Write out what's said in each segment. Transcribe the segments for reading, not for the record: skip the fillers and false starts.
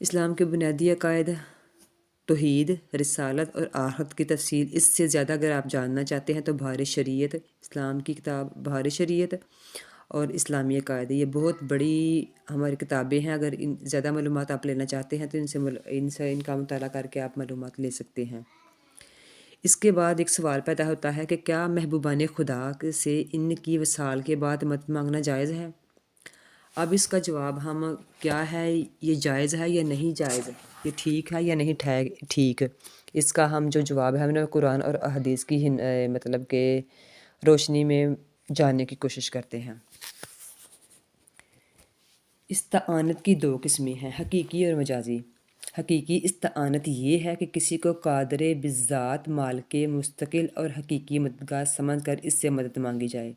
اسلام کے بنیادی عقائد توحید، رسالت اور آخرت کی تفصیل اس سے زیادہ اگر آپ جاننا چاہتے ہیں تو بہار شریعت، اسلام کی کتاب بہار شریعت اور اسلامی عقائد، یہ بہت بڑی ہماری کتابیں ہیں۔ اگر زیادہ معلومات آپ لینا چاہتے ہیں تو ان کا مطالعہ کر کے آپ معلومات لے سکتے ہیں۔ اس کے بعد ایک سوال پیدا ہوتا ہے کہ کیا محبوبان خدا سے ان کی وصال کے بعد مدد مانگنا جائز ہے؟ اب اس کا جواب ہم کیا ہے، یہ جائز ہے یا نہیں جائز، یہ ٹھیک ہے یا نہیں ٹھیک، اس کا ہم جو جواب ہے ہم نے قرآن اور احادیث کی مطلب کہ روشنی میں جاننے کی کوشش کرتے ہیں۔ استعانت کی دو قسمیں ہیں، حقیقی اور مجازی۔ حقیقی استعانت یہ ہے کہ کسی کو قادر بذات، مالک مستقل اور حقیقی مددگار سمجھ کر اس سے مدد مانگی جائے،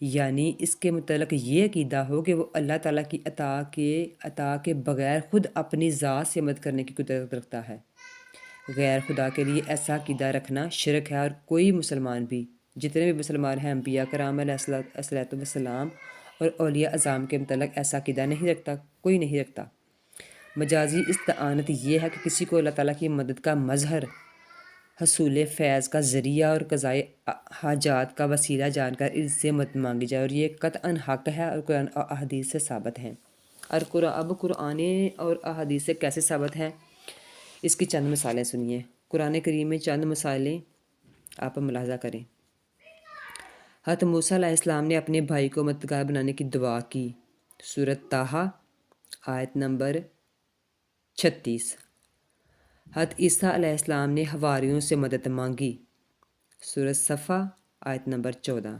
یعنی اس کے متعلق یہ عقیدہ ہو کہ وہ اللہ تعالیٰ کی عطا کے بغیر خود اپنی ذات سے مدد کرنے کی قدرت رکھتا ہے۔ غیر خدا کے لیے ایسا عقیدہ رکھنا شرک ہے، اور کوئی مسلمان بھی، جتنے بھی مسلمان ہیں، انبیاء کرام علیہ السلام اور اولیاء اعظام کے متعلق ایسا عقیدہ نہیں رکھتا، کوئی نہیں رکھتا۔ مجازی استعانت یہ ہے کہ کسی کو اللہ تعالیٰ کی مدد کا مظہر، حصول فیض کا ذریعہ اور قضائے حاجات کا وسیلہ جان کر اس سے مدد مانگی جائے، اور یہ قطعاً حق ہے اور قرآن اور احادیث سے ثابت ہے۔ اور اب قرآن اور احادیث سے کیسے ثابت ہے، اس کی چند مثالیں سنیے۔ قرآن کریم میں چند مثالیں آپ ملاحظہ کریں۔ حضرت موسیٰ علیہ السلام نے اپنے بھائی کو مددگار بنانے کی دعا کی، سورۃ طٰہٰ آیت نمبر 36۔ حضرت عیسیٰ علیہ السلام نے حواریوں سے مدد مانگی، سورۃ صفا آیت نمبر 14۔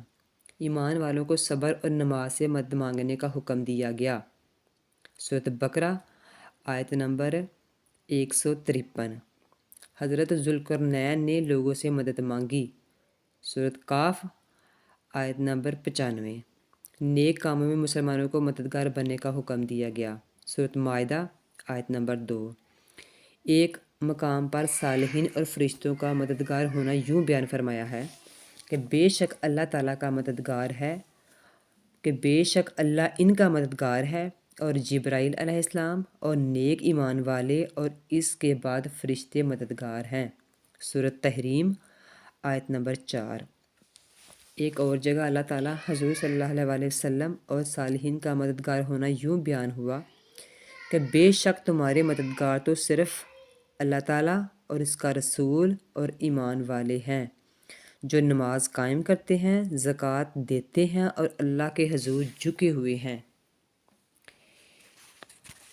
ایمان والوں کو صبر اور نماز سے مدد مانگنے کا حکم دیا گیا، سورۃ بقرہ آیت نمبر 153۔ حضرت ذوالقرنین نے لوگوں سے مدد مانگی، سورۃ قاف آیت نمبر 95۔ نیک کاموں میں مسلمانوں کو مددگار بننے کا حکم دیا گیا، سورۃ مائدہ آیت نمبر 2۔ ایک مقام پر صالحین اور فرشتوں کا مددگار ہونا یوں بیان فرمایا ہے کہ بے شک اللہ تعالیٰ کا مددگار ہے، کہ بے شک اللہ ان کا مددگار ہے، اور جبرائیل علیہ السلام اور نیک ایمان والے اور اس کے بعد فرشتے مددگار ہیں، سورۃ تحریم آیت نمبر 4۔ ایک اور جگہ اللہ تعالیٰ حضور صلی اللہ علیہ وسلم اور صالحین کا مددگار ہونا یوں بیان ہوا کہ بے شک تمہارے مددگار تو صرف اللہ تعالیٰ اور اس کا رسول اور ایمان والے ہیں، جو نماز قائم کرتے ہیں، زکوٰۃ دیتے ہیں اور اللہ کے حضور جھکے ہوئے ہیں۔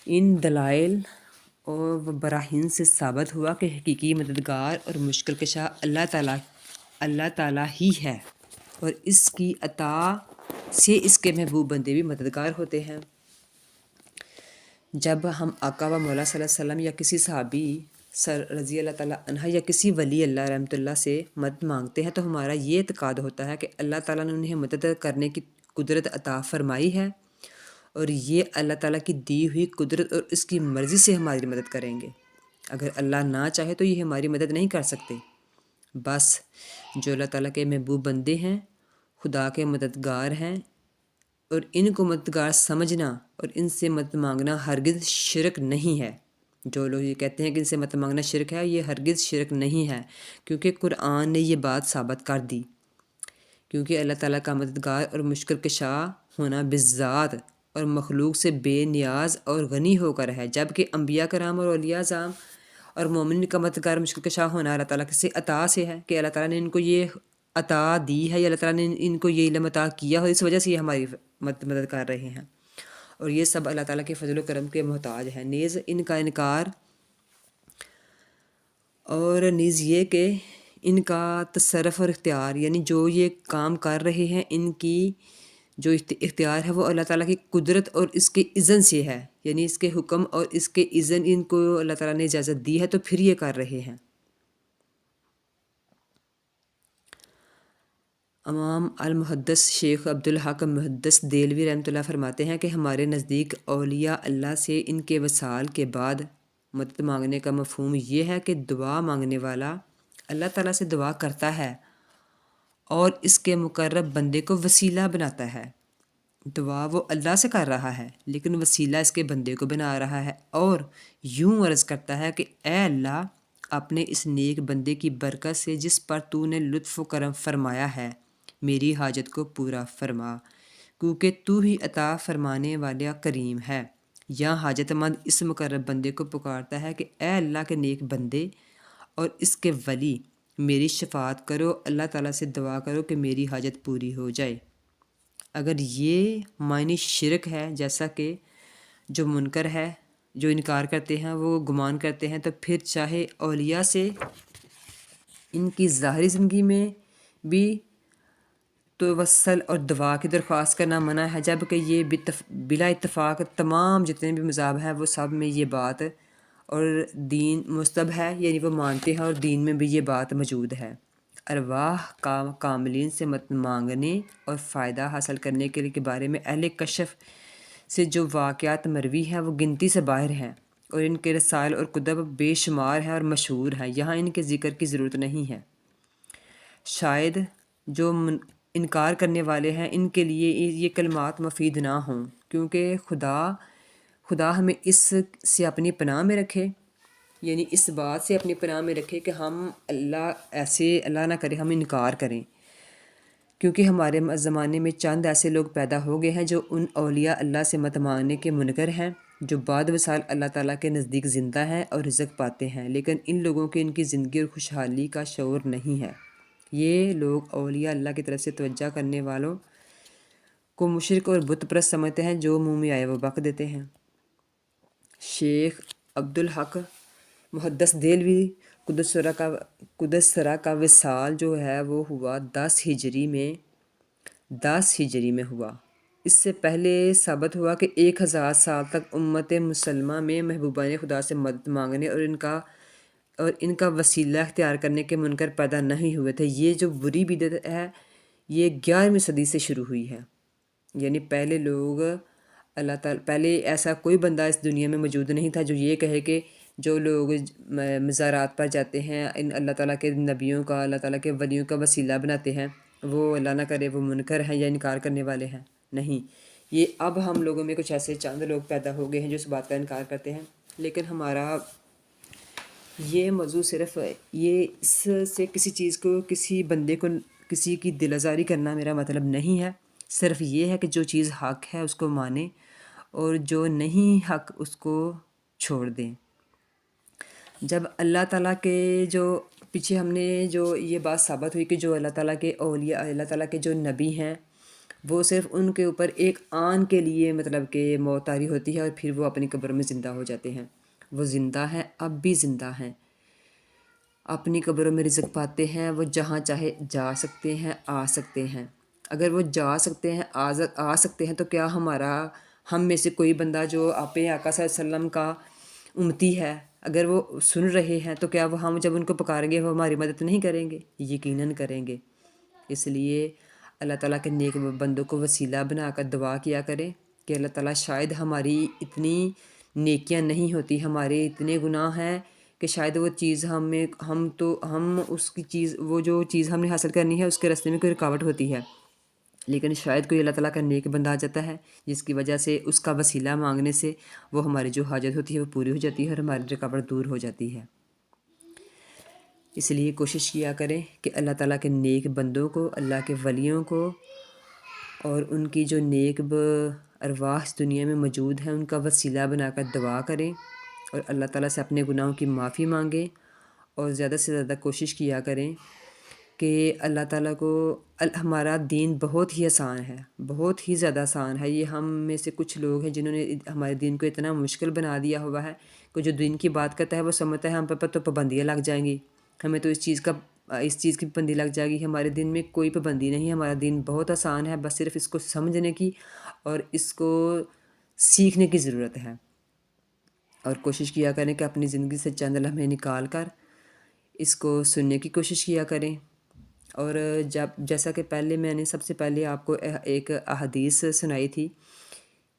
ان دلائل اور براہین سے ثابت ہوا کہ حقیقی مددگار اور مشکل کشا اللہ تعالیٰ ہی ہے، اور اس کی عطا سے اس کے محبوب بندے بھی مددگار ہوتے ہیں۔ جب ہم آقا و مولا صلی اللہ علیہ وسلم یا کسی صحابی رضی اللہ تعالیٰ عنہ یا کسی ولی اللہ رحمۃ اللہ سے مدد مانگتے ہیں تو ہمارا یہ اعتقاد ہوتا ہے کہ اللہ تعالیٰ نے انہیں مدد کرنے کی قدرت عطا فرمائی ہے، اور یہ اللہ تعالیٰ کی دی ہوئی قدرت اور اس کی مرضی سے ہماری مدد کریں گے۔ اگر اللہ نہ چاہے تو یہ ہماری مدد نہیں کر سکتے۔ بس جو اللہ تعالیٰ کے محبوب بندے ہیں، خدا کے مددگار ہیں، اور ان کو مددگار سمجھنا اور ان سے مدد مانگنا ہرگز شرک نہیں ہے۔ جو لوگ یہ کہتے ہیں کہ ان سے مدد مانگنا شرک ہے، یہ ہرگز شرک نہیں ہے، کیونکہ قرآن نے یہ بات ثابت کر دی۔ کیونکہ اللہ تعالیٰ کا مددگار اور مشکل کشا ہونا بالذات اور مخلوق سے بے نیاز اور غنی ہو کر ہے، جبکہ انبیاء کرام اور اولیاء اعظام اور مومن کا مددگار مشکل کشا ہونا اللہ تعالیٰ سے عطا سے ہے، کہ اللہ تعالیٰ نے ان کو یہ عطا دی ہے، یا اللہ تعالیٰ نے ان کو یہ علم عطا کیا ہو، اس وجہ سے یہ ہماری مدد کر رہے ہیں، اور یہ سب اللہ تعالیٰ کے فضل و کرم کے محتاج ہیں۔ نیز ان کا انکار اور نیز یہ کہ ان کا تصرف اور اختیار، یعنی جو یہ کام کر رہے ہیں، ان کی جو اختیار ہے وہ اللہ تعالیٰ کی قدرت اور اس کے اذن سے ہے، یعنی اس کے حکم اور اس کے اذن ان کو اللہ تعالیٰ نے اجازت دی ہے تو پھر یہ کر رہے ہیں۔ امام المحدث شیخ عبدالحق محدث دہلوی رحمۃ اللہ فرماتے ہیں کہ ہمارے نزدیک اولیاء اللہ سے ان کے وصال کے بعد مدد مانگنے کا مفہوم یہ ہے کہ دعا مانگنے والا اللہ تعالیٰ سے دعا کرتا ہے اور اس کے مقرب بندے کو وسیلہ بناتا ہے، دعا وہ اللہ سے کر رہا ہے، لیکن وسیلہ اس کے بندے کو بنا رہا ہے، اور یوں عرض کرتا ہے کہ اے اللہ، اپنے اس نیک بندے کی برکت سے جس پر تو نے لطف و کرم فرمایا ہے، میری حاجت کو پورا فرما، کیونکہ تو ہی عطا فرمانے والا کریم ہے۔ یہاں حاجت مند اس مقرب بندے کو پکارتا ہے کہ اے اللہ کے نیک بندے اور اس کے ولی، میری شفاعت کرو، اللہ تعالیٰ سے دعا کرو کہ میری حاجت پوری ہو جائے۔ اگر یہ معنی شرک ہے، جیسا کہ جو منکر ہے، جو انکار کرتے ہیں، وہ گمان کرتے ہیں، تو پھر چاہے اولیاء سے ان کی ظاہری زندگی میں بھی توسل اور دعا کی درخواست کرنا منع ہے، جب کہ یہ بلا اتفاق تمام جتنے بھی مذاہب ہیں وہ سب میں یہ بات اور دین مستب ہے، یعنی وہ مانتے ہیں اور دین میں بھی یہ بات موجود ہے۔ ارواح کاملین سے مدد مانگنے اور فائدہ حاصل کرنے کے بارے میں اہل کشف سے جو واقعات مروی ہیں وہ گنتی سے باہر ہیں، اور ان کے رسائل اور کتب بے شمار ہیں اور مشہور ہیں، یہاں ان کے ذکر کی ضرورت نہیں ہے۔ شاید جو انکار کرنے والے ہیں ان کے لیے یہ کلمات مفید نہ ہوں، کیونکہ خدا ہمیں اس سے اپنی پناہ میں رکھے، یعنی اس بات سے اپنی پناہ میں رکھے کہ ہم اللہ نہ کرے ہم انکار کریں، کیونکہ ہمارے زمانے میں چند ایسے لوگ پیدا ہو گئے ہیں جو ان اولیاء اللہ سے مت مانگنے کے منکر ہیں، جو بعد وصال اللہ تعالیٰ کے نزدیک زندہ ہیں اور رزق پاتے ہیں، لیکن ان لوگوں کے ان کی زندگی اور خوشحالی کا شعور نہیں ہے۔ یہ لوگ اولیاء اللہ کی طرف سے توجہ کرنے والوں کو مشرک اور بت پرست سمجھتے ہیں، جو منہ میں آئے وہ بک دیتے ہیں۔ شیخ عبدالحق محدث دہلوی قدس سرہ کا وصال جو ہے وہ ہوا 10 ہجری میں ہوا۔ اس سے پہلے ثابت ہوا کہ 1000 سال تک امت مسلمہ میں محبوبان خدا سے مدد مانگنے اور ان کا وسیلہ اختیار کرنے کے منکر پیدا نہیں ہوئے تھے۔ یہ جو بری بدعت ہے یہ 11ویں صدی سے شروع ہوئی ہے، یعنی پہلے ایسا کوئی بندہ اس دنیا میں موجود نہیں تھا جو یہ کہے کہ جو لوگ مزارات پر جاتے ہیں، ان اللہ تعالیٰ کے نبیوں کا، اللہ تعالیٰ کے ولیوں کا وسیلہ بناتے ہیں، وہ اللہ نہ کرے وہ منکر ہیں یا انکار کرنے والے ہیں۔ نہیں، یہ اب ہم لوگوں میں کچھ ایسے چند لوگ پیدا ہو گئے ہیں جو اس بات کا انکار کرتے ہیں، لیکن ہمارا یہ موضوع صرف یہ اس سے کسی چیز کو، کسی بندے کو، کسی کی دل آزاری کرنا میرا مطلب نہیں ہے، صرف یہ ہے کہ جو چیز حق ہے اس کو مانیں اور جو نہیں حق اس کو چھوڑ دیں۔ جب اللہ تعالیٰ کے جو پیچھے ہم نے جو یہ بات ثابت ہوئی کہ جو اللہ تعالیٰ کے اولیاء، اللہ تعالیٰ کے جو نبی ہیں، وہ صرف ان کے اوپر ایک آن کے لیے مطلب کہ موت طاری ہوتی ہے اور پھر وہ اپنی قبر میں زندہ ہو جاتے ہیں۔ وہ زندہ ہیں، اب بھی زندہ ہیں، اپنی قبروں میں رزق پاتے ہیں، وہ جہاں چاہے جا سکتے ہیں، آ سکتے ہیں۔ اگر وہ جا سکتے ہیں، آ سکتے ہیں، تو کیا ہم میں سے کوئی بندہ جو آپ آقا صلی اللہ علیہ وسلم کا امتی ہے، اگر وہ سن رہے ہیں تو کیا ہم جب ان کو پکاریں گے وہ ہماری مدد نہیں کریں گے؟ یقیناً کریں گے۔ اس لیے اللہ تعالیٰ کے نیک بندوں کو وسیلہ بنا کر دعا کیا کریں کہ اللہ تعالیٰ، شاید ہماری اتنی نیکیاں نہیں ہوتی، ہمارے اتنے گناہ ہیں کہ شاید وہ چیز وہ جو چیز ہم نے حاصل کرنی ہے اس کے راستے میں کوئی رکاوٹ ہوتی ہے، لیکن شاید کوئی اللہ تعالیٰ کا نیک بندہ آ جاتا ہے جس کی وجہ سے اس کا وسیلہ مانگنے سے وہ ہماری جو حاجت ہوتی ہے وہ پوری ہو جاتی ہے اور ہماری رکاوٹ دور ہو جاتی ہے۔ اس لیے کوشش کیا کریں کہ اللہ تعالیٰ کے نیک بندوں کو، اللہ کے ولیوں کو اور ان کی جو نیک ارواح اس دنیا میں موجود ہیں ان کا وسیلہ بنا کر دعا کریں اور اللہ تعالیٰ سے اپنے گناہوں کی معافی مانگیں، اور زیادہ سے زیادہ کوشش کیا کریں کہ اللہ تعالیٰ کو ہمارا دین بہت ہی آسان ہے، بہت ہی زیادہ آسان ہے۔ یہ ہم میں سے کچھ لوگ ہیں جنہوں نے ہمارے دین کو اتنا مشکل بنا دیا ہوا ہے کہ جو دین کی بات کرتا ہے وہ سمجھتا ہے ہم پر تو پابندیاں لگ جائیں گی، ہمیں تو اس چیز کی پابندی لگ جائے گی۔ ہمارے دین میں کوئی پابندی نہیں، ہمارا دین بہت آسان ہے، بس صرف اس کو سمجھنے کی اور اس کو سیکھنے کی ضرورت ہے۔ اور کوشش کیا کریں کہ اپنی زندگی سے چند لمحے نکال کر اس کو سننے کی کوشش کیا کریں۔ اور جیسا کہ میں نے سب سے پہلے آپ کو ایک احادیث سنائی تھی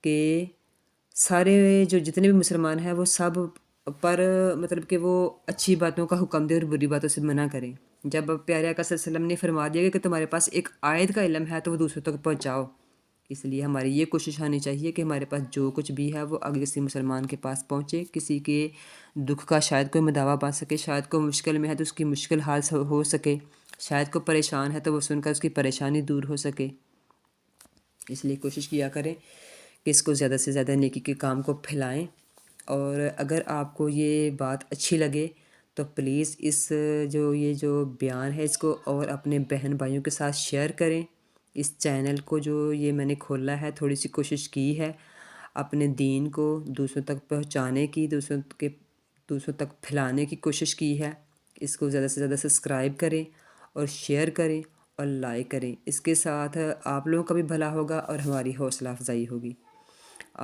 کہ سارے جو جتنے بھی مسلمان ہیں وہ سب پر مطلب کہ وہ اچھی باتوں کا حکم دے اور بری باتوں سے منع کریں۔ جب پیارے آقا صلی اللہ علیہ وسلم نے فرما دیا کہ تمہارے پاس ایک آیت کا علم ہے تو وہ دوسروں تک پہنچاؤ، اس لیے ہماری یہ کوشش ہونی چاہیے کہ ہمارے پاس جو کچھ بھی ہے وہ اگلے کسی مسلمان کے پاس پہنچے، کسی کے دکھ کا شاید کوئی مداوا بن سکے، شاید کوئی مشکل میں ہے تو اس کی مشکل حال ہو سکے، شاید کوئی پریشان ہے تو وہ سن کر اس کی پریشانی دور ہو سکے۔ اس لیے کوشش کیا کریں کہ اس کو زیادہ سے زیادہ نیکی کے کام کو پھیلائیں، اور اگر آپ کو یہ بات اچھی لگے تو پلیز یہ جو بیان ہے اس کو اور اپنے بہن بھائیوں کے ساتھ شیئر کریں۔ اس چینل کو جو یہ میں نے کھولا ہے، تھوڑی سی کوشش کی ہے اپنے دین کو دوسروں تک پہنچانے کی، دوسروں تک پھیلانے کی کوشش کی ہے۔ اس کو زیادہ سے زیادہ سبسکرائب کریں اور شیئر کریں اور لائک کریں، اس کے ساتھ آپ لوگوں کا بھی بھلا ہوگا اور ہماری حوصلہ افزائی ہوگی۔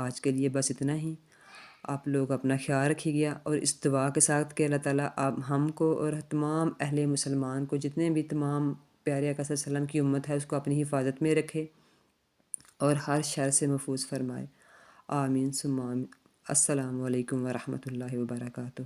آج کے لیے بس اتنا ہی۔ آپ لوگ اپنا خیال رکھیے گا، اور اس دعا کے ساتھ کہ اللہ تعالیٰ آپ ہم کو اور تمام اہل مسلمان کو، جتنے بھی تمام پیارے آقا صلی اللہ علیہ وسلم کی امت ہے، اس کو اپنی حفاظت میں رکھے اور ہر شر سے محفوظ فرمائے۔ آمین ثم آمین۔ السلام علیکم ورحمۃ اللہ وبرکاتہ۔